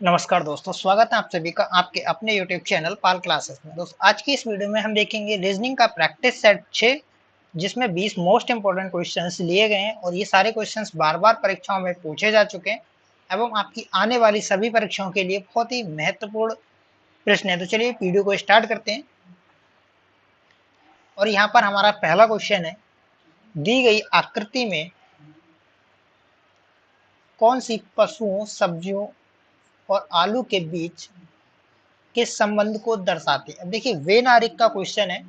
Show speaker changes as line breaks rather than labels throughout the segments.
नमस्कार दोस्तों, स्वागत है आप सभी का आपके अपने YouTube चैनल पाल क्लासेस में। दोस्तों आज की इस वीडियो में हम देखेंगे रीजनिंग का प्रैक्टिस सेट 6 जिसमें 20 मोस्ट इंपोर्टेंट क्वेश्चंस लिए गए हैं और ये सारे क्वेश्चंस बार-बार परीक्षाओं में पूछे जा चुके हैं एवं आपकी आने वाली सभी परीक्षाओं के लिए बहुत ही महत्वपूर्ण प्रश्न है। तो चलिए वीडियो को स्टार्ट करते हैं। और यहाँ पर हमारा पहला क्वेश्चन है, दी गई आकृति में कौन सी पशुओं, सब्जियों और आलू के बीच के संबंध को दर्शाते हैं। अब देखिए वेनारिक का क्वेश्चन है,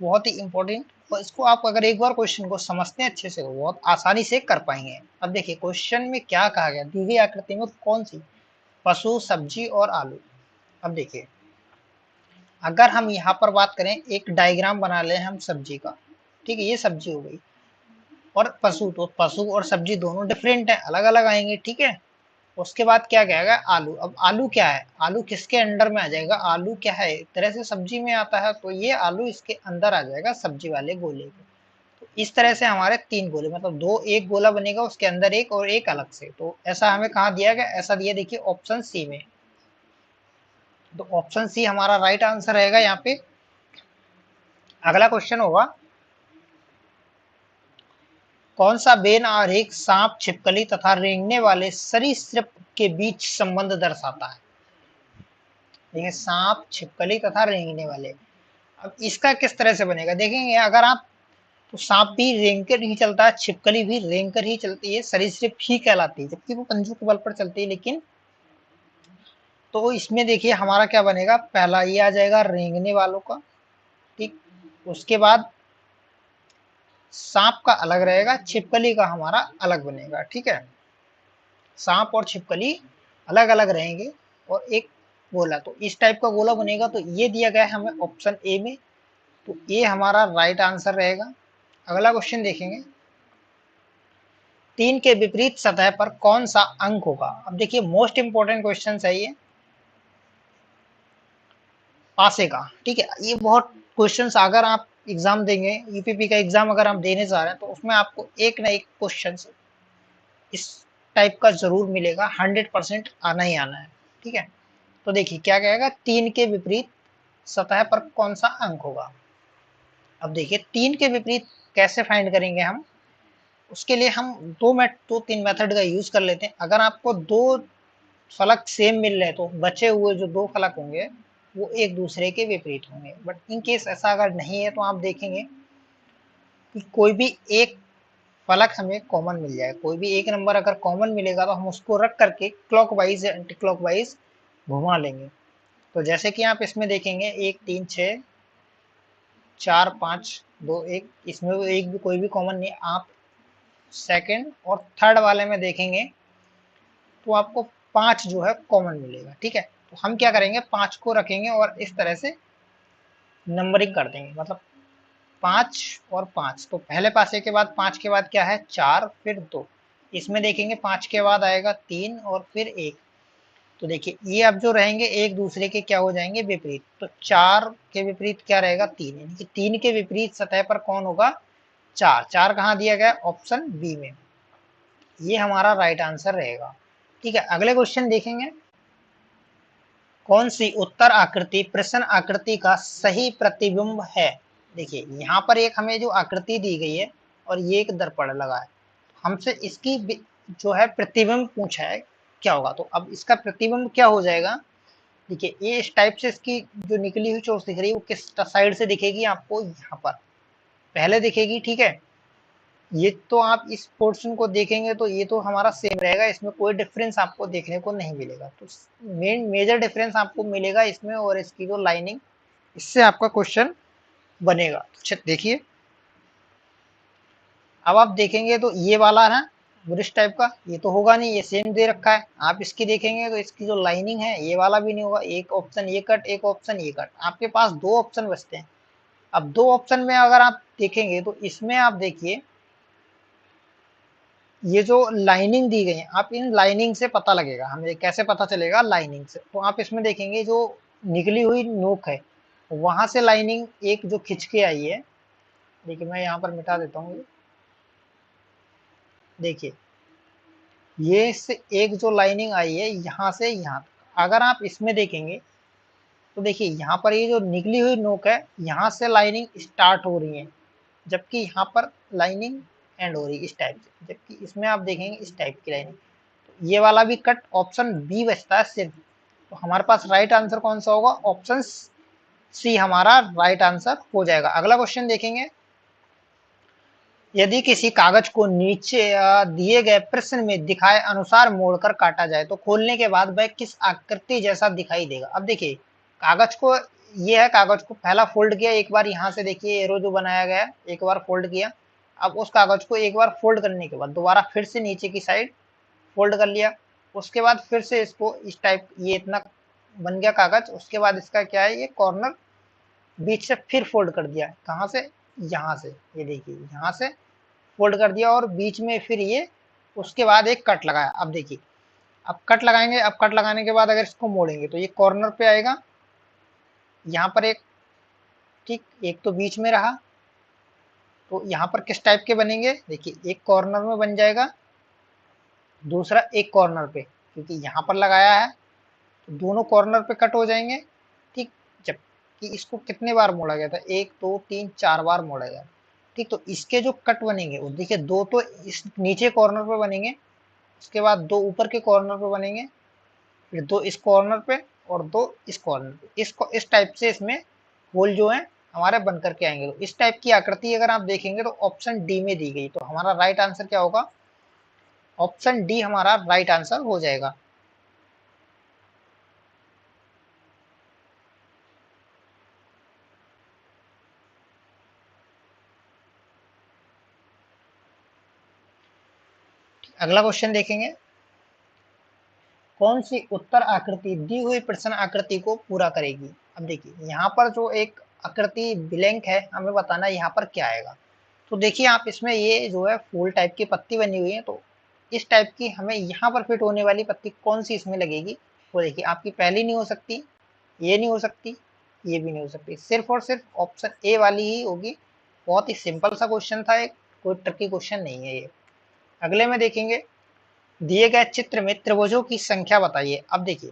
बहुत ही इंपॉर्टेंट, और इसको आप अगर एक बार क्वेश्चन को समझते हैं अच्छे से तो बहुत आसानी से कर पाएंगे। अब देखिए क्वेश्चन में क्या कहा गया, दी गई आकृति में कौन सी पशु, सब्जी और आलू। अब देखिए अगर हम यहाँ पर बात करें, एक डायग्राम बना ले हम सब्जी का, ठीक है, ये सब्जी हो गई, और पशु, तो पशु और सब्जी दोनों डिफरेंट है, अलग अलग आएंगे, ठीक है। उसके बाद क्या कहेगा, आलू। अब आलू क्या है, आलू किसके अंडर में आ जाएगा, आलू क्या है, एक तरह से सब्जी में आता है, तो ये आलू इसके अंदर आ जाएगा सब्जी वाले गोले के। तो इस तरह से हमारे तीन गोले, मतलब दो, एक गोला बनेगा उसके अंदर एक और एक अलग से। तो ऐसा हमें कहाँ दिया गया, ऐसा दिया देखिए ऑप्शन सी में। तो ऑप्शन सी हमारा राइट आंसर रहेगा यहाँ पे। अगला क्वेश्चन होगा, कौन सा बेन आरेख सांप, छिपकली तथा रेंगने वाले सरीसृप के बीच संबंध दर्शाता है। देखिए सांप, छिपकली तथा रेंगने वाले। अब इसका किस तरह से बनेगा देखेंगे, अगर आप, तो सांप भी रेंग कर ही चलता है, छिपकली भी रेंग कर ही चलती है, सरीसृप ही कहलाती है, जबकि वो पंजों के बल पर चलती है। लेकिन तो इसमें देखिए हमारा क्या बनेगा, पहला ये आ जाएगा रेंगने वालों का, ठीक। उसके बाद सांप का अलग रहेगा, छिपकली का हमारा अलग बनेगा, ठीक है। सांप और छिपकली अलग अलग रहेंगे और एक गोला, तो इस टाइप का गोला बनेगा। तो ये दिया गया है हमें ऑप्शन ए में, तो ये हमारा राइट आंसर रहेगा। अगला क्वेश्चन देखेंगे, तीन के विपरीत सतह पर कौन सा अंक होगा। अब देखिए मोस्ट इंपोर्टेंट क्वेश्चन है ये, पासे का, ठीक है। ये बहुत क्वेश्चंस अगर आप एग्जाम देंगे, यूपीपी का एग्जाम अगर आप देने जा रहे हैं, तो उसमें आपको एक ना एक क्वेश्चन इस टाइप का जरूर मिलेगा, 100% आना ही आना है, ठीक है। तो देखिए क्या कहेगा, तीन के विपरीत सतह पर कौन सा अंक होगा। अब देखिए तीन के विपरीत कैसे फाइंड करेंगे हम, उसके लिए हम दो तीन मेथड का यूज कर लेते हैं। अगर आपको दो फलक सेम मिल रहे हैं, तो बचे हुए जो दो फलक होंगे वो एक दूसरे के विपरीत होंगे। बट इन केस ऐसा अगर नहीं है, तो आप देखेंगे कि कोई भी एक फलक हमें कॉमन मिल जाए, कोई भी एक नंबर अगर कॉमन मिलेगा, तो हम उसको रख करके क्लॉकवाइज या एंटी क्लॉकवाइज घुमा लेंगे। तो जैसे कि आप इसमें देखेंगे, एक, तीन, छः, चार, पाँच, दो, एक, इसमें एक भी कोई भी कॉमन नहीं। आप सेकंड और थर्ड वाले में देखेंगे तो आपको पांच जो है कॉमन मिलेगा, ठीक है। तो हम क्या करेंगे, पांच को रखेंगे और इस तरह से नंबरिंग कर देंगे, मतलब पांच और पांच। तो पहले पासे के बाद पांच के बाद क्या है, चार, फिर दो। इसमें देखेंगे पांच के बाद आएगा तीन और फिर एक। तो देखिए ये अब जो रहेंगे एक दूसरे के क्या हो जाएंगे, विपरीत। तो चार के विपरीत क्या रहेगा, तीन, यानी कि तीन के विपरीत सतह पर कौन होगा, चार। चार कहाँ दिया गया, ऑप्शन बी में। ये हमारा राइट आंसर रहेगा, ठीक है। अगले क्वेश्चन देखेंगे, कौन सी उत्तर आकृति प्रश्न आकृति का सही प्रतिबिंब है। देखिए यहाँ पर एक हमें जो आकृति दी गई है और ये एक दर्पण लगा है, हमसे इसकी जो है प्रतिबिंब पूछा है, क्या होगा। तो अब इसका प्रतिबिंब क्या हो जाएगा, देखिए ये इस टाइप से इसकी जो निकली हुई चोंच दिख रही है वो किस साइड से दिखेगी आपको, यहाँ पर पहले दिखेगी, ठीक है। ये तो आप इस पोर्शन को देखेंगे तो ये तो हमारा सेम रहेगा, इसमें कोई डिफरेंस आपको देखने को नहीं मिलेगा। तो मेजर डिफरेंस आपको मिलेगा इसमें और इसकी जो लाइनिंग, इससे आपका क्वेश्चन बनेगा। तो देखिए अब आप देखेंगे तो ये वाला है ब्रिज टाइप का, ये तो होगा नहीं, ये सेम दे रखा है। आप इसकी देखेंगे तो इसकी जो लाइनिंग है ये वाला भी नहीं होगा, एक ऑप्शन ये कट, एक ऑप्शन ये कट, आपके पास दो ऑप्शन बचते हैं। अब दो ऑप्शन में अगर आप देखेंगे तो इसमें आप देखिए ये जो लाइनिंग दी गई है, आप इन लाइनिंग से पता लगेगा, हमें कैसे पता चलेगा, लाइनिंग से। तो आप इसमें देखेंगे जो निकली हुई नोक है, वहां से लाइनिंग एक जो खिंच के आई है, देखिए मैं यहाँ पर मिटा देता हूँ, देखिए ये से एक जो लाइनिंग आई है यहाँ से यहाँ तक, अगर आप इसमें देखेंगे तो देखिए यहाँ पर ये जो निकली हुई नोक है, यहाँ से लाइनिंग स्टार्ट हो रही है, जबकि यहाँ पर लाइनिंग एंड हो रही है इस टाइप से, जबकि इसमें आप देखेंगे इस टाइप की लाइनिंग। तो ये वाला भी कट ऑप्शन बी बचता है सिर्फ। तो हमारे पास राइट आंसर कौन सा होगा? ऑप्शन सी हमारा राइट आंसर हो जाएगा। अगला क्वेश्चन देखेंगे, यदि किसी कागज को नीचे दिए गए प्रश्न में दिखाए अनुसार मोड़कर काटा जाए तो खोलने के बाद वह किस आकृति जैसा दिखाई देगा? अब देखिए कागज को, ये है कागज को पहला फोल्ड किया, एक बार यहाँ से देखिए एरो जो बनाया गया है, एक बार फोल्ड किया। अब उस कागज को एक बार फोल्ड करने के बाद दोबारा फिर से नीचे की साइड फोल्ड कर लिया, उसके बाद फिर से इसको इस टाइप, ये इतना बन गया कागज। उसके बाद इसका क्या है, ये कॉर्नर बीच से फिर फोल्ड कर दिया, कहाँ से? यहाँ से, ये देखिए यहाँ से फोल्ड कर दिया और बीच में फिर ये, उसके बाद एक कट लगाया। अब देखिए अब कट लगाएंगे, अब कट लगाने के बाद अगर इसको मोड़ेंगे तो ये कॉर्नर पे आएगा, यहाँ पर एक, ठीक, एक तो बीच में रहा। तो यहाँ पर किस टाइप के बनेंगे? देखिए एक कॉर्नर में बन जाएगा, दूसरा एक कॉर्नर पे, क्योंकि यहाँ पर लगाया है तो दोनों कॉर्नर पे कट हो जाएंगे। ठीक, जबकि इसको कितने बार मोड़ा गया था? 1 2 3 4 बार मोड़ा गया। ठीक, तो इसके जो कट बनेंगे वो देखिए, दो तो इस नीचे कॉर्नर पे बनेंगे, उसके बाद दो ऊपर के कॉर्नर पे बनेंगे, फिर दो इस कॉर्नर पे और दो इस कॉर्नर पे। इसको इस टाइप से इसमें होल जो है हमारे बन करके आएंगे। तो इस टाइप की आकृति अगर आप देखेंगे तो ऑप्शन डी में दी गई, तो हमारा राइट आंसर क्या होगा? ऑप्शन डी हमारा राइट आंसर हो जाएगा। अगला क्वेश्चन देखेंगे, कौन सी उत्तर आकृति दी हुई प्रश्न आकृति को पूरा करेगी? अब देखिए यहाँ पर जो एक आकृति ब्लैंक है, हमें बताना है यहाँ पर क्या आएगा। तो देखिए आप इसमें ये जो है फूल टाइप की पत्ती बनी हुई है, तो इस टाइप की हमें यहाँ पर फिट होने वाली पत्ती कौन सी इसमें लगेगी? वो देखिए आपकी पहली नहीं हो सकती, ये नहीं हो सकती, ये भी नहीं हो सकती, सिर्फ और सिर्फ ऑप्शन ए वाली ही होगी। बहुत ही सिंपल सा क्वेश्चन था, एक कोई ट्रिकी क्वेश्चन नहीं है ये। अगले में देखेंगे, दिए गए चित्र में त्रिभुजों की संख्या बताइए। अब देखिए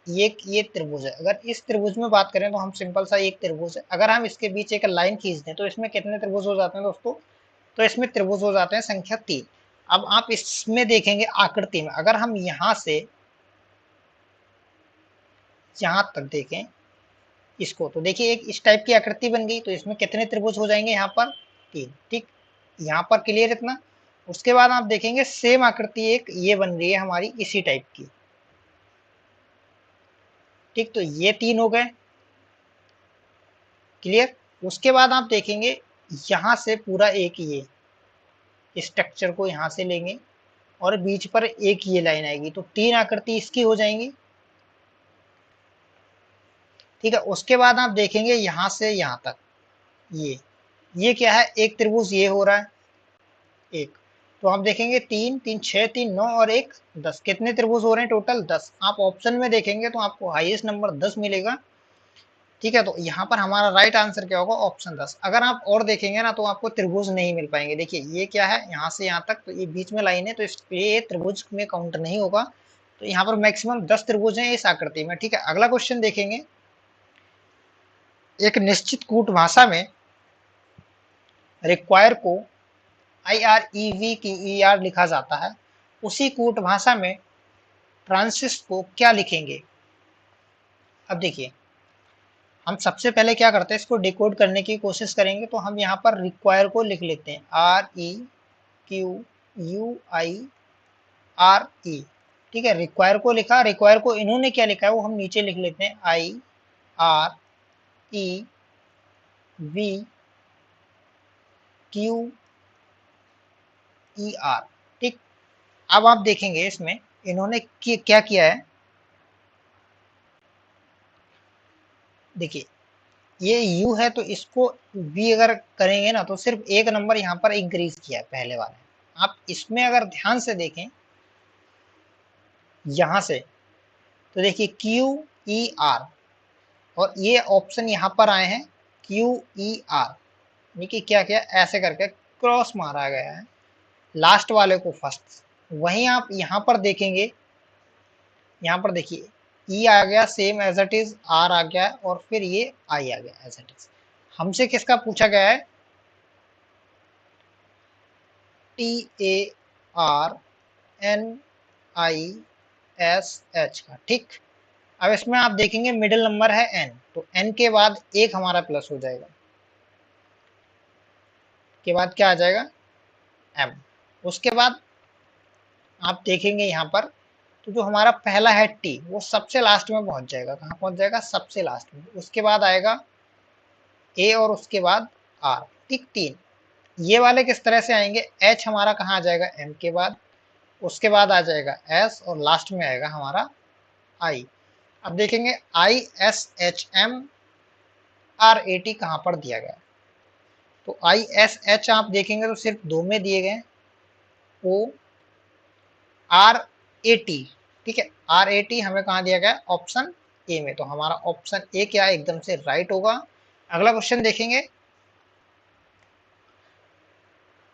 ये त्रिभुज है, अगर इस त्रिभुज में बात करें तो हम सिंपल सा एक त्रिभुज है, अगर हम इसके बीच एक लाइन खींच दें तो इसमें कितने त्रिभुज हो जाते हैं दोस्तों? तो इसमें त्रिभुज हो जाते हैं संख्या 3। अब आप इसमें देखेंगे आकृति में, अगर हम यहाँ से यहाँ तक देखें इसको, तो देखिए एक इस टाइप की आकृति बन गई, तो इसमें कितने त्रिभुज हो जाएंगे? यहाँ पर 3। ठीक, यहाँ पर क्लियर इतना। उसके बाद आप देखेंगे सेम आकृति एक ये बन रही है हमारी इसी टाइप की। ठीक, तो ये 3 हो गए, क्लियर। उसके बाद आप देखेंगे यहाँ से पूरा एक ये स्ट्रक्चर को यहाँ से लेंगे और बीच पर एक ये लाइन आएगी, तो 3 आकृति इसकी हो जाएंगी। ठीक है, उसके बाद आप देखेंगे यहाँ से यहाँ तक ये क्या है? एक त्रिभुज ये हो रहा है एक, तो आप देखेंगे 3 3 6 3 9 और 1 10, कितने त्रिभुज हो रहे हैं? टोटल 10। आप ऑप्शन में देखेंगे तो आपको हाईएस्ट नंबर 10 मिलेगा। ठीक है, तो यहाँ पर हमारा राइट आंसर क्या होगा? ऑप्शन 10। अगर आप और देखेंगे ना तो आपको त्रिभुज नहीं मिल पाएंगे। देखिए ये क्या है, यहाँ से यहाँ तक, तो ये बीच में लाइन है, तो ये त्रिभुज में काउंट नहीं होगा। तो यहाँ पर मैक्सिमम 10 त्रिभुज हैं इस आकृति में। ठीक है, अगला क्वेश्चन देखेंगे, एक निश्चित कूट भाषा में रिक्वायर को IREV की ER लिखा जाता है, उसी कूट भाषा में फ्रांसिस को क्या लिखेंगे? अब देखिए हम सबसे पहले क्या करते हैं, इसको डिकोड करने की कोशिश करेंगे। तो हम यहाँ पर रिक्वायर को लिख लेते हैं REQUIRE। ठीक है, रिक्वायर को लिखा, रिक्वायर को इन्होंने क्या लिखा है वो हम नीचे लिख लेते हैं IREVQER। ठीक, अब आप देखेंगे इसमें इन्होंने क्या किया है, देखिए ये U है तो इसको V अगर करेंगे ना तो सिर्फ एक नंबर यहाँ पर इंक्रीज किया है पहले वाले। आप इसमें अगर ध्यान से देखें यहाँ से, तो देखिए QER और ये ऑप्शन यहाँ पर आए हैं QER। देखिए क्या किया, ऐसे करके क्रॉस मारा गया है लास्ट वाले को फर्स्ट। वहीं आप यहाँ पर देखेंगे, यहाँ पर देखिए ई आ गया same as it is, R आ गया और फिर ये आई आ गया एज इट इज। हमसे किसका पूछा गया है? T A R N I S H का, ठीक। अब इसमें आप देखेंगे मिडिल नंबर है एन, तो एन के बाद एक हमारा प्लस हो जाएगा, के बाद क्या आ जाएगा? एम। उसके बाद आप देखेंगे यहाँ पर, तो जो हमारा पहला है टी, वो सबसे लास्ट में पहुंच जाएगा। कहाँ पहुंच जाएगा? सबसे लास्ट में। उसके बाद आएगा ए और उसके बाद आर, ठीक, तीन। ये वाले किस तरह से आएंगे? एच हमारा कहाँ आ जाएगा? एम के बाद, उसके बाद आ जाएगा एस और लास्ट में आएगा हमारा आई। अब देखेंगे I S H M R A T कहाँ पर दिया गया? तो आई एस एच आप देखेंगे तो सिर्फ दो में दिए गए, ओ आर ए टी, ठीक है। आर ए टी हमें कहाँ दिया गया? ऑप्शन ए में। तो हमारा ऑप्शन ए क्या एकदम से राइट होगा। अगला क्वेश्चन देखेंगे,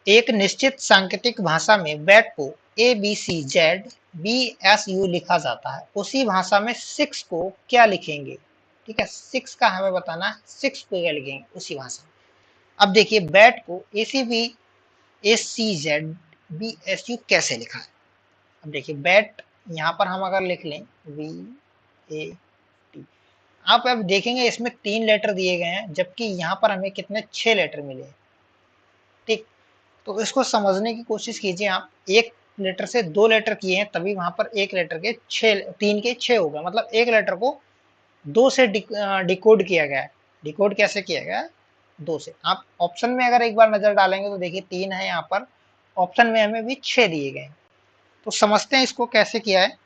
एक निश्चित सांकेतिक भाषा में बैट को A B C Z B S U लिखा जाता है, उसी भाषा में सिक्स को क्या लिखेंगे? ठीक है, सिक्स का हमें बताना है, सिक्स को क्या लिखेंगे उसी भाषा में। अब देखिए बैट को A C B S C Z B S U कैसे लिखा है? अब देखिए बैट यहाँ पर हम अगर लिख लें वी ए टी, आप अब देखेंगे इसमें तीन लेटर दिए गए हैं, जबकि यहाँ पर हमें कितने? 6 लेटर मिले, ठीक। तो इसको समझने की कोशिश कीजिए आप, एक लेटर से दो लेटर किए हैं तभी वहां पर एक लेटर के छह, तीन के छह हो गए, मतलब एक लेटर को दो से डिकोड किया गया है। डिकोड कैसे किया गया है? दो से। आप ऑप्शन में अगर एक बार नजर डालेंगे तो देखिए तीन है यहाँ पर, ऑप्शन में हमें भी 6 दिए गए। तो समझते हैं इसको कैसे किया है।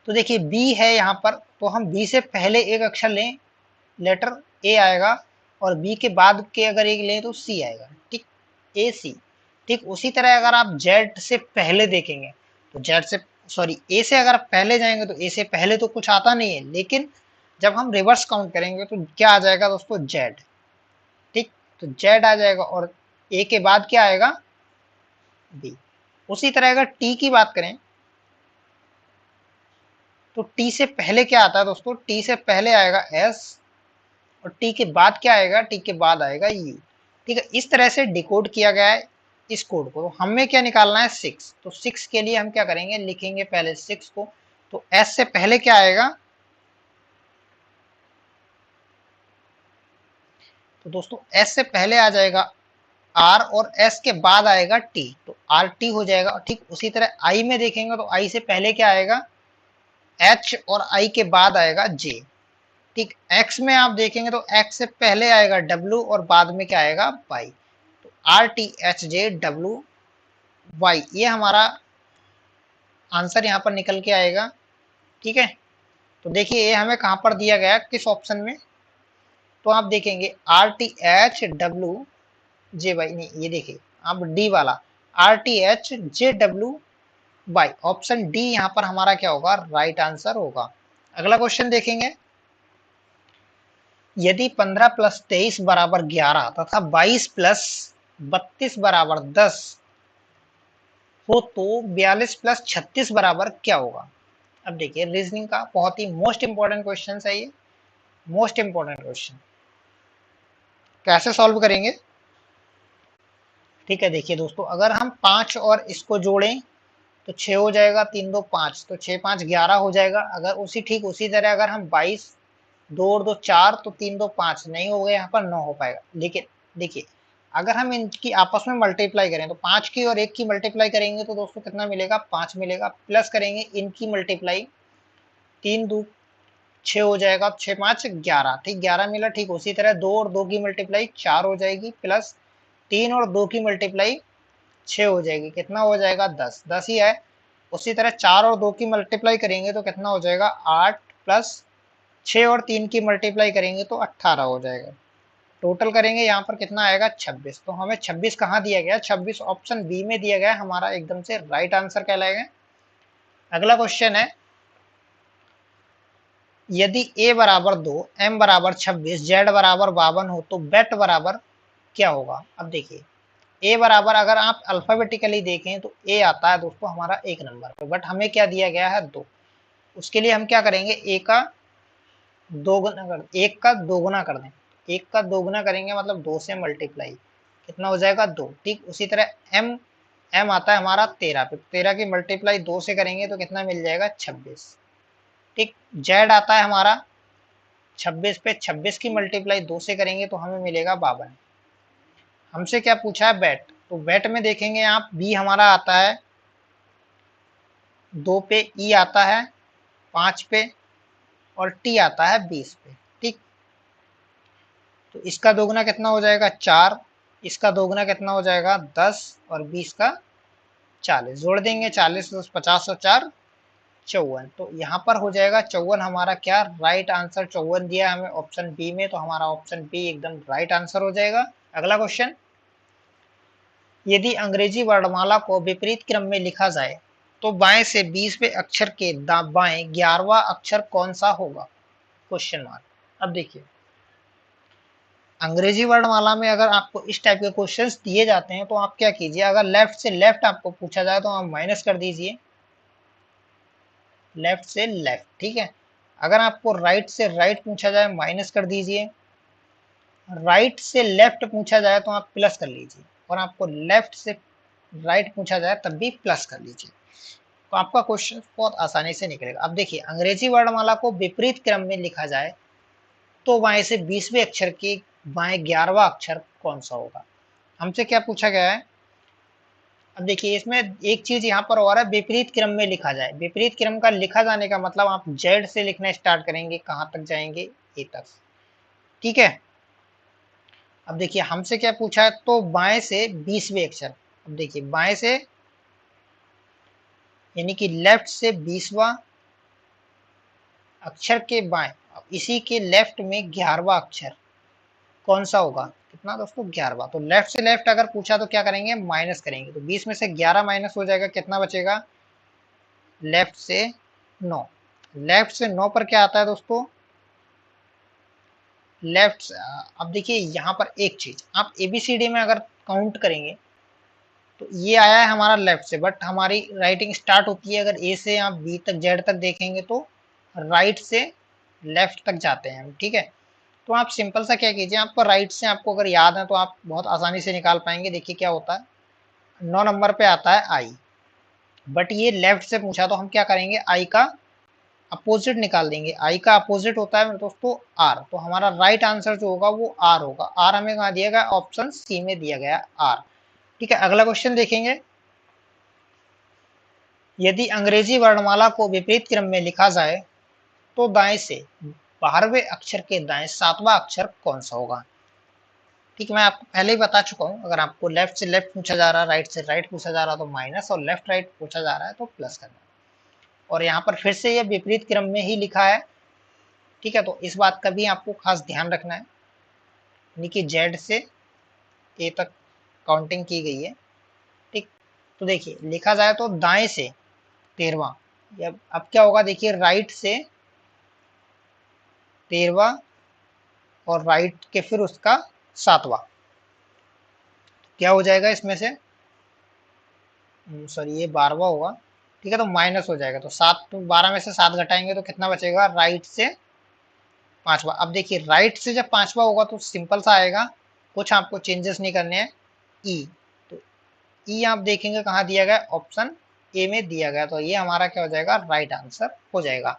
तो देखिए बी है यहाँ पर, तो हम बी से पहले एक अक्षर लें, लेटर ए आएगा, और बी के बाद के अगर एक लें तो सी आएगा, ठीक, ए सी। ठीक उसी तरह अगर आप जेड से पहले देखेंगे तो जेड से, सॉरी, ए से अगर आप पहले जाएंगे तो ए से पहले तो कुछ आता नहीं है, लेकिन जब हम रिवर्स काउंट करेंगे तो क्या आ जाएगा दोस्तों? जेड, ठीक। तो जेड आ जाएगा और ए के बाद क्या आएगा? बी। उसी तरह अगर टी की बात करें तो टी से पहले क्या आता है दोस्तों? टी से पहले आएगा एस और टी के बाद क्या आएगा? टी के बाद आएगा यू, ठीक है। इस तरह से डिकोड किया गया है इस कोड को। तो हमें क्या निकालना है? सिक्स। तो सिक्स के लिए हम क्या करेंगे? लिखेंगे पहले सिक्स को, तो एस से पहले क्या आएगा? तो दोस्तों एस से पहले आ जाएगा आर और एस के बाद आएगा टी, तो आर टी हो जाएगा। ठीक उसी तरह आई में देखेंगे तो आई से पहले क्या आएगा? एच और आई के बाद आएगा जे, ठीक। एक्स में आप देखेंगे तो एक्स से पहले आएगा डब्ल्यू और बाद में क्या आएगा? वाई। तो R T H J W Y, ये हमारा आंसर यहाँ पर निकल के आएगा, ठीक है। तो देखिए ये हमें कहाँ पर दिया गया, किस ऑप्शन में? तो आप देखेंगे R T H W J Y, नहीं ये देखिए आप डी वाला, R T H J W Y, option D यहाँ पर हमारा क्या होगा? राइट आंसर होगा। अगला क्वेश्चन देखेंगे, यदि 15 प्लस 23 बराबर 11 तथा 22 प्लस 32 बराबर 10 हो तो 42 प्लस 36 बराबर क्या होगा? अब देखिए रीजनिंग का बहुत ही मोस्ट इंपॉर्टेंट क्वेश्चन है ये, मोस्ट इंपॉर्टेंट क्वेश्चन। कैसे सॉल्व करेंगे? ठीक है, देखिए दोस्तों अगर हम 5 और इसको जोड़ें तो 6 हो जाएगा, 3 2 5, तो 6 5 11 हो जाएगा। अगर उसी ठीक उसी तरह अगर हम 22, 2 और 2 4, तो 3 2 5 नहीं हो गया, यहाँ पर 9 हो पाएगा। लेकिन देखिए अगर हम इनकी आपस में मल्टीप्लाई करें तो 5 की और 1 की मल्टीप्लाई करेंगे तो दोस्तों कितना मिलेगा? 5 मिलेगा। प्लस करेंगे इनकी मल्टीप्लाई, 3 2 6 हो जाएगा, 6 5 11, ठीक 11 मिला। ठीक उसी तरह 2 और 2 की मल्टीप्लाई 4 हो जाएगी, प्लस 3 और 2 की मल्टीप्लाई 6 हो जाएगी, कितना हो जाएगा? 10, 10 ही है। उसी तरह 4 और 2 की मल्टीप्लाई करेंगे तो कितना हो जाएगा? 8, प्लस 6 और 3 की मल्टीप्लाई करेंगे तो 18 हो जाएगा। टोटल करेंगे यहाँ पर कितना आएगा? 26। तो हमें 26 कहाँ दिया गया? 26 ऑप्शन बी में दिया गया, हमारा एकदम से राइट आंसर कहलाएगा। अगला क्वेश्चन है, यदि a बराबर 2, m बराबर 26, z बराबर 52 हो तो बेट बराबर क्या होगा? अब देखिए a बराबर अगर आप अल्फाबेटिकली देखें तो a आता है दोस्तों हमारा एक नंबर पे, बट हमें क्या दिया गया है? 2। उसके लिए हम क्या करेंगे, एक का दोगुना कर दें। एक का दोगुना करेंगे मतलब 2 से मल्टीप्लाई, कितना हो जाएगा 2। ठीक उसी तरह एम एम आता है हमारा 13 पे, 13 की मल्टीप्लाई 2 से करेंगे तो कितना मिल जाएगा 26। ठीक जेड आता है हमारा 26 पे, 26 की मल्टीप्लाई 2 से करेंगे तो हमें मिलेगा 52। हमसे क्या पूछा है बैट, तो बैट में देखेंगे आप बी हमारा आता है 2 पे, ई आता है 5 पे और टी आता है 20 पे। ठीक तो इसका दोगुना कितना हो जाएगा 4, इसका दोगुना कितना हो जाएगा 10 और 20 का 40, जोड़ देंगे 40 + 50 और 4 54। तो यहाँ पर हो जाएगा 54 हमारा क्या राइट आंसर, 54 दिया हमें ऑप्शन बी में, तो हमारा ऑप्शन बी एकदम राइट आंसर हो जाएगा। अगला क्वेश्चन, यदि अंग्रेजी वर्णमाला को विपरीत क्रम में लिखा जाए तो बाएं से 20वें अक्षर के बाएं 11वां अक्षर कौन सा होगा, क्वेश्चन मार्क। अब देखिए अंग्रेजी वर्णमाला में अगर आपको इस टाइप के क्वेश्चंस दिए जाते हैं तो आप क्या कीजिए, अगर लेफ्ट से लेफ्ट आपको पूछा जाए तो आप माइनस कर दीजिए, लेफ्ट से लेफ्ट। ठीक है, अगर आपको राइट से राइट पूछा जाए माइनस कर दीजिए, राइट से लेफ्ट पूछा जाए तो आप प्लस कर लीजिए, और आपको लेफ्ट से राइट पूछा जाए तब भी प्लस कर लीजिए। तो आपका क्वेश्चन बहुत आसानी से निकलेगा। अब देखिए अंग्रेजी वर्णमाला को विपरीत क्रम में लिखा जाए तो बाएं से 20वें अक्षर के बाएं 11वां अक्षर कौन सा होगा, हमसे क्या पूछा गया है। अब देखिए इसमें एक चीज यहाँ पर और है, विपरीत क्रम में लिखा जाए। विपरीत क्रम का लिखा जाने का मतलब आप जेड से लिखना स्टार्ट करेंगे, कहाँ तक जाएंगे ए तक। ठीक है, अब देखिए हमसे क्या पूछा है, तो बाएं से 20वें अक्षर। अब देखिए बाएं से यानी कि लेफ्ट से 20वां अक्षर के बाएं, अब इसी के लेफ्ट में 11वां अक्षर कौन सा होगा, कितना दोस्तों 11वां। तो लेफ्ट से लेफ्ट अगर पूछा तो क्या करेंगे माइनस करेंगे, तो 20 में से 11 माइनस हो जाएगा, कितना बचेगा लेफ्ट से 9। लेफ्ट से 9 पर क्या आता है दोस्तों लेफ्ट। अब देखिए यहाँ पर एक चीज, आप एबीसीडी में अगर काउंट करेंगे तो ये आया है हमारा लेफ्ट से, बट हमारी राइटिंग स्टार्ट होती है अगर ए से आप बी तक जेड तक देखेंगे तो राइट से लेफ्ट तक जाते हैं हम। ठीक है, तो आप सिंपल सा क्या कीजिए, आपको राइट से आपको अगर याद है तो आप बहुत आसानी से निकाल पाएंगे। देखिए क्या होता है, 9 नंबर पे आता है आई, बट ये लेफ्ट से पूछा तो हम क्या करेंगे आई का अपोजिट निकाल देंगे। आई का अपोजिट होता है दोस्तों आर, तो हमारा राइट आंसर जो होगा वो आर होगा। आर हमें कहाँ दिया गया, ऑप्शन सी में दिया गया आर। ठीक है, अगला क्वेश्चन देखेंगे, यदि अंग्रेजी वर्णमाला को विपरीत क्रम में लिखा जाए तो दाएं से 12वें अक्षर के दाएं 7वां अक्षर कौन सा होगा। ठीक है, मैं आपको पहले ही बता चुका हूं, अगर आपको लेफ्ट से लेफ्ट पूछा जा रहा है, राइट से राइट पूछा जा रहा है तो माइनस, और लेफ्ट राइट पूछा जा रहा है तो प्लस करना। और यहाँ पर फिर से ये विपरीत क्रम में ही लिखा है। ठीक है, तो इस बात का भी आपको खास ध्यान रखना है, यानी कि जेड से ए तक काउंटिंग की गई है। ठीक, तो देखिए लिखा जाए तो दाएं से 13वां, अब क्या होगा देखिए राइट से 13वां और राइट के फिर उसका 7वां, क्या हो जाएगा इसमें से, सॉरी ये 12वां होगा। ठीक है, तो माइनस हो जाएगा, तो 7, तो 12 में से 7 घटाएंगे तो कितना बचेगा राइट से 5वां। अब देखिए राइट से जब 5वां होगा तो सिंपल सा आएगा, कुछ आपको चेंजेस नहीं करने हैं, ई। तो ई आप देखेंगे कहाँ दिया गया, ऑप्शन ए में दिया गया, तो ये हमारा क्या हो जाएगा राइट आंसर हो जाएगा।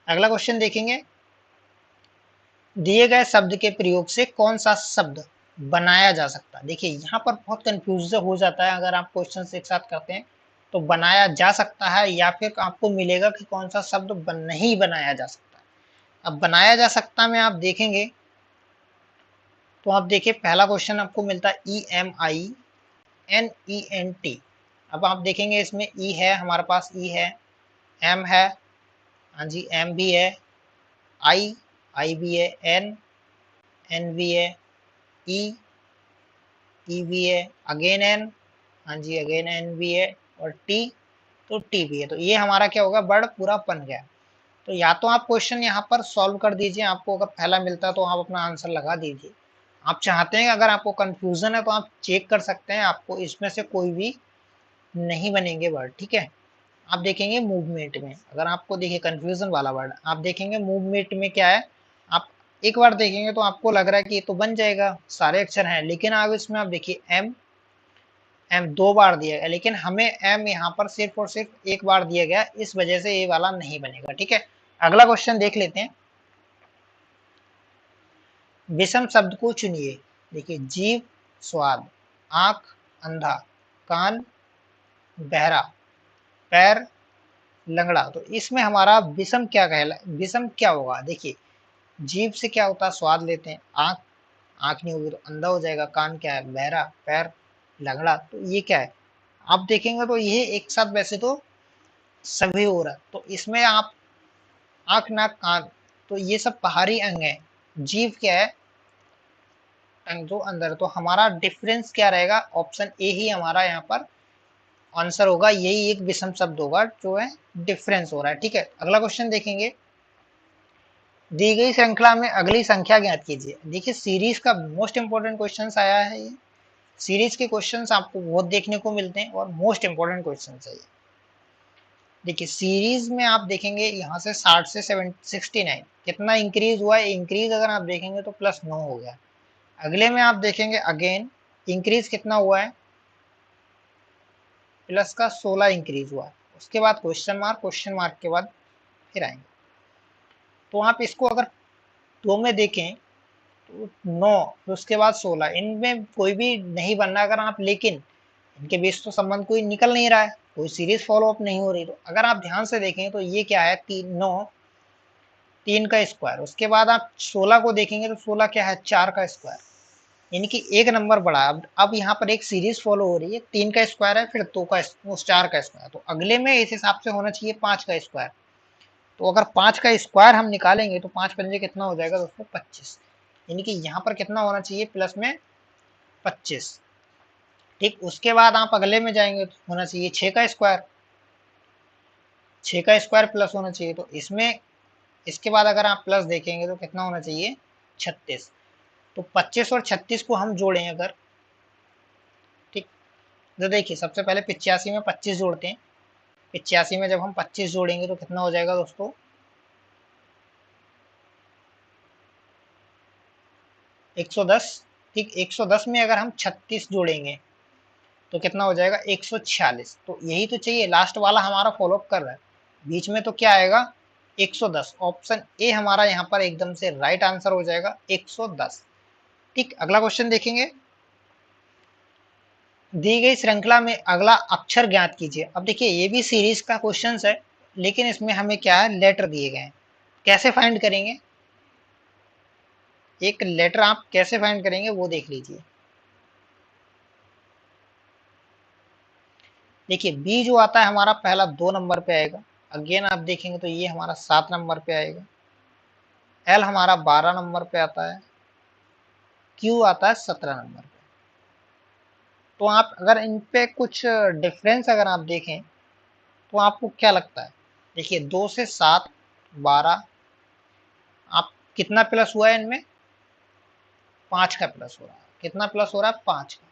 अगला क्वेश्चन देखेंगे, दिए गए शब्द के प्रयोग से कौन सा शब्द बनाया जा सकता है। देखिए यहाँ पर बहुत कंफ्यूज हो जाता है, अगर आप क्वेश्चन एक साथ करते हैं तो बनाया जा सकता है या फिर आपको मिलेगा कि कौन सा शब्द नहीं बनाया जा सकता है। अब बनाया जा सकता में आप देखेंगे तो आप देखिए पहला क्वेश्चन आपको मिलता है EMINENT। अब आप देखेंगे इसमें ई है, हमारे पास ई है, एम है, हाँ जी एम भी है, आई भी है, एन भी है, ई भी है, अगेन एन, हाँ जी अगेन एन भी है, और टी, तो टी भी है। तो ये हमारा क्या होगा वर्ड पूरा बन गया। तो या तो आप क्वेश्चन यहाँ पर सॉल्व कर दीजिए, आपको अगर पहला मिलता है तो आप अपना आंसर लगा दीजिए। आप चाहते हैं अगर आपको कंफ्यूजन है तो आप चेक कर सकते हैं, आपको इसमें से कोई भी नहीं बनेंगे वर्ड। ठीक है, आप देखेंगे मूवमेंट में, अगर आपको देखिए कंफ्यूजन वाला वर्ड, आप देखेंगे मूवमेंट में क्या है, आप एक बार देखेंगे तो आपको लग रहा है कि ये तो बन जाएगा, सारे अक्षर हैं, लेकिन अब इसमें आप देखिए एम, एम 2 बार दिया गया, लेकिन हमें एम यहाँ पर सिर्फ और सिर्फ एक बार दिया गया, इस वजह से ये वाला नहीं बनेगा। ठीक है, अगला क्वेश्चन देख लेते हैं। विषम शब्द को चुनिए। देखिए जीव स्वाद, आंख अंधा, कान बहरा, पैर लंगड़ा, तो इसमें हमारा विषम क्या कहला, विषम क्या होगा। देखिए जीभ से क्या होता है, स्वाद लेते हैं, आंख, आंख नहीं होगी तो अंधा हो जाएगा, कान क्या है बहरा, पैर लंगड़ा, तो ये क्या है। आप देखेंगे तो ये एक साथ वैसे तो सभी हो रहा है, तो इसमें आप आंख नाक कान, तो ये सब बाहरी अंग है, जीव क्या है टंग जो अंदर, तो हमारा डिफरेंस क्या रहेगा, ऑप्शन ए ही हमारा यहाँ पर आंसर होगा, यही एक विषम शब्द होगा जो है डिफरेंस हो रहा है। ठीक है, अगला क्वेश्चन देखेंगे। दी गई श्रृंखला में अगली संख्या ज्ञात कीजिए। देखिए सीरीज का मोस्ट इंपोर्टेंट क्वेश्चन आया है ये, सीरीज के क्वेश्चंस आपको बहुत देखने को मिलते हैं और मोस्ट इंपोर्टेंट क्वेश्चन है ये। देखिए सीरीज में आप देखेंगे यहाँ से 60 से 69 कितना इंक्रीज हुआ है, इंक्रीज अगर आप देखेंगे तो +9 हो गया। अगले में आप देखेंगे अगेन इंक्रीज कितना हुआ है, प्लस का 16 इंक्रीज हुआ है। उसके बाद क्वेश्चन मार्क, क्वेश्चन मार्क के बाद फिर आएंगे। तो आप इसको अगर दो में देखें तो 9 फिर उसके बाद 16, इनमें कोई भी नहीं बनना अगर आप, लेकिन इनके बीच तो संबंध कोई निकल नहीं रहा है, कोई सीरीज फॉलो अप नहीं हो रही। तो अगर आप ध्यान से देखें तो ये क्या है, 9 3 का स्क्वायर, उसके बाद आप 16 को देखेंगे तो 16 क्या है 4 का स्क्वायर, यानी कि एक नंबर बढ़ा। अब यहाँ पर एक सीरीज फॉलो हो रही है, 3 का स्क्वायर है फिर 2 का 4 का स्क्वायर, तो अगले में इस हिसाब से होना चाहिए 5 का स्क्वायर। तो अगर 5 का स्क्वायर हम निकालेंगे तो 5 पंजे कितना हो जाएगा दोस्तों 25, यानी कि यहाँ पर कितना होना चाहिए प्लस में 25। ठीक, उसके बाद आप अगले में जाएंगे तो होना चाहिए 6 का स्क्वायर, 6 का स्क्वायर प्लस होना चाहिए, तो इसमें इसके बाद अगर आप प्लस देखेंगे तो कितना होना चाहिए 36। तो 25 और 36 को हम जोड़ें अगर, ठीक, तो देखिए सबसे पहले 85 में 25 जोड़ते हैं, 85 में जब हम 25 जोड़ेंगे तो कितना हो जाएगा दोस्तों 110। ठीक, 110 में अगर हम 36 जोड़ेंगे तो कितना हो जाएगा 146। तो यही तो चाहिए, लास्ट वाला हमारा फॉलो अप कर रहा है, बीच में तो क्या आएगा 110, ऑप्शन ए हमारा यहाँ पर एकदम से राइट आंसर हो जाएगा 110। ठीक, अगला क्वेश्चन देखेंगे। दी गई श्रृंखला में अगला अक्षर ज्ञात कीजिए। अब देखिए ये भी सीरीज का क्वेश्चन है, लेकिन इसमें हमें क्या है लेटर दिए गए हैं, कैसे फाइंड करेंगे, एक लेटर आप कैसे फाइंड करेंगे वो देख लीजिए। देखिए बी जो आता है हमारा पहला 2 नंबर पे आएगा, अगेन आप देखेंगे तो ये हमारा 7 नंबर पे आएगा, एल हमारा 12 नंबर पे आता है, क्यू आता है 17 नंबर पे। तो आप अगर इन पे कुछ डिफरेंस अगर आप देखें तो आपको क्या लगता है, देखिए 2 से 7 12, आप कितना प्लस हुआ है इनमें 5 का प्लस हो रहा है, कितना प्लस हो रहा है 5 का।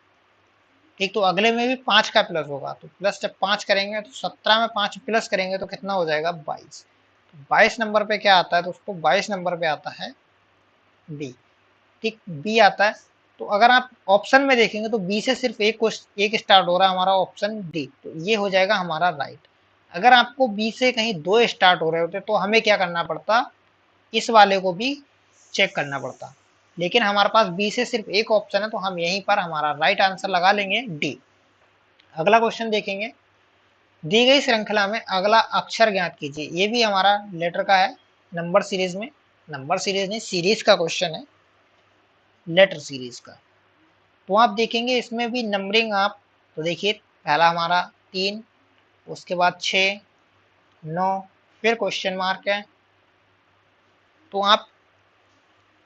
ठीक, तो अगले में भी 5 का प्लस होगा, तो प्लस जब 5 करेंगे तो 17 में 5 प्लस करेंगे तो कितना हो जाएगा 22। तो 22 नंबर पे क्या आता है दोस्तों, 22 नंबर पे आता है बी। ठीक, बी आता है। तो अगर आप ऑप्शन में देखेंगे तो बी से सिर्फ एक स्टार्ट हो रहा है हमारा ऑप्शन डी, तो ये हो जाएगा हमारा राइट। अगर आपको बी से कहीं 2 स्टार्ट हो रहे होते तो हमें क्या करना पड़ता, इस वाले को भी चेक करना पड़ता, लेकिन हमारे पास बी से सिर्फ एक ऑप्शन है तो हम यहीं पर हमारा राइट आंसर लगा लेंगे डी। अगला क्वेश्चन देखेंगे। दी गई श्रृंखला में अगला अक्षर ज्ञात कीजिए। ये भी हमारा लेटर का है, नंबर सीरीज में, नंबर सीरीज नहीं सीरीज का क्वेश्चन है, लेटर सीरीज का। तो आप देखेंगे इसमें भी नंबरिंग आप, तो देखिए पहला हमारा 3, उसके बाद 6 9 फिर क्वेश्चन मार्क है। तो आप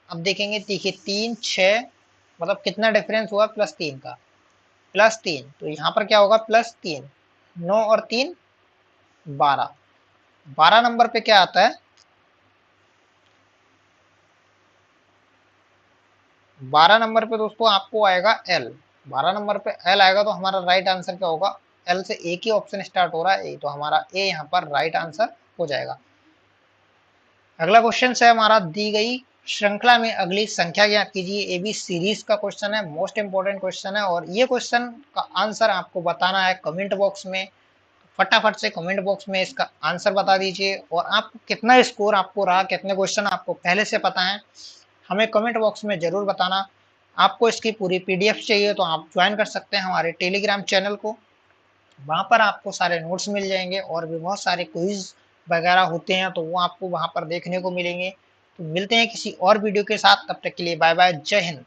अब देखेंगे, देखिए 3 6 मतलब कितना डिफरेंस हुआ +3 का, +3, तो यहाँ पर क्या होगा +3, 9 और 3 12, 12 नंबर पे क्या आता है, 12 नंबर पे दोस्तों आपको आएगा एल, 12 नंबर पे एल आएगा तो हमारा राइट आंसर क्या होगा एल से एक ही ऑप्शन स्टार्ट हो रहा है, तो हमारा ए यहाँ पर राइट आंसर हो जाएगा। अगला क्वेश्चन है हमारा, दी गई श्रृंखला में अगली संख्या ज्ञात कीजिए। ए बी सीरीज का क्वेश्चन है, मोस्ट इंपोर्टेंट क्वेश्चन है, और ये क्वेश्चन का आंसर आपको बताना है कमेंट बॉक्स में। फटाफट से कमेंट बॉक्स में इसका आंसर बता दीजिए, और आपको कितना स्कोर आपको रहा, कितने क्वेश्चन आपको पहले से पता है, हमें कमेंट बॉक्स में जरूर बताना। आपको इसकी पूरी पीडीएफ चाहिए तो आप ज्वाइन कर सकते हैं हमारे टेलीग्राम चैनल को, वहां पर आपको सारे नोट्स मिल जाएंगे, और भी बहुत सारे क्विज वगैरह होते हैं तो वो आपको वहां पर देखने को मिलेंगे। तो मिलते हैं किसी और वीडियो के साथ, तब तक के लिए बाय बाय, जय हिंद।